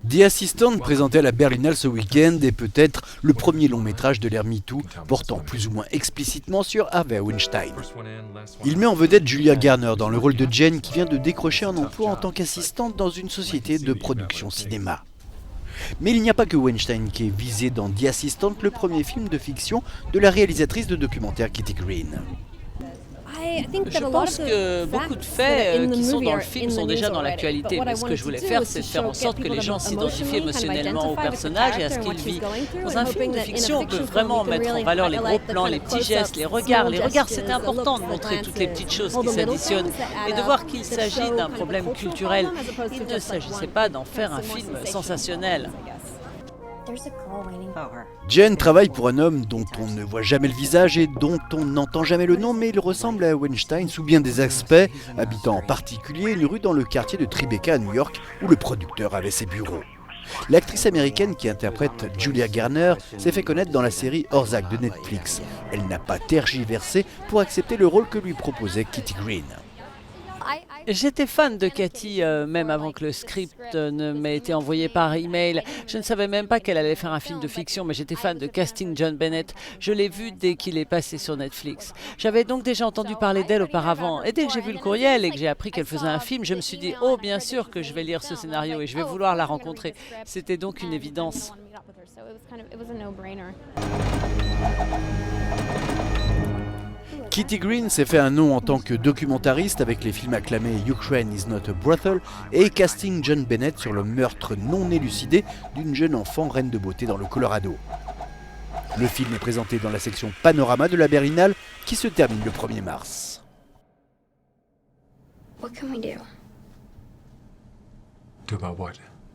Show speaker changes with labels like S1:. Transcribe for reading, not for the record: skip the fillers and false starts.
S1: The Assistant, présenté à la Berlinale ce week-end, est peut-être le premier long métrage de l'ère MeToo, portant plus ou moins explicitement sur Harvey Weinstein. Il met en vedette Julia Garner dans le rôle de Jen, qui vient de décrocher un emploi en tant qu'assistante dans une société de production cinéma. Mais il n'y a pas que Weinstein qui est visé dans The Assistant, le premier film de fiction de la réalisatrice de documentaire Kitty Green.
S2: Je pense que beaucoup de faits qui sont dans le film sont déjà dans l'actualité, mais ce que je voulais faire, c'est de faire en sorte que les gens s'identifient émotionnellement au personnage et à ce qu'il vit. Dans un film de fiction, on peut vraiment mettre en valeur les gros plans, les petits gestes, les regards. Les regards, c'est important de montrer toutes les petites choses qui s'additionnent et de voir qu'il s'agit d'un problème culturel. Il ne s'agissait pas d'en faire un film sensationnel.
S1: Jen travaille pour un homme dont on ne voit jamais le visage et dont on n'entend jamais le nom, mais il ressemble à Weinstein sous bien des aspects, habitant en particulier une rue dans le quartier de Tribeca à New York où le producteur avait ses bureaux. L'actrice américaine qui interprète Julia Garner s'est fait connaître dans la série Ozark de Netflix. Elle n'a pas tergiversé pour accepter le rôle que lui proposait Kitty Green.
S2: J'étais fan de Cathy même avant que le script ne m'ait été envoyé par email. Je ne savais même pas qu'elle allait faire un film de fiction, mais j'étais fan de casting John Bennett. Je l'ai vu dès qu'il est passé sur Netflix. J'avais donc déjà entendu parler d'elle auparavant. Et dès que j'ai vu le courriel et que j'ai appris qu'elle faisait un film, je me suis dit « Oh, bien sûr que je vais lire ce scénario et je vais vouloir la rencontrer ». C'était donc une évidence.
S1: Kitty Green s'est fait un nom en tant que documentariste avec les films acclamés Ukraine is not a brothel et casting John Bennett sur le meurtre non élucidé d'une jeune enfant reine de beauté dans le Colorado. Le film est présenté dans la section Panorama de la Berlinale qui se termine le 1er mars.
S3: What can we do?
S4: Do about what?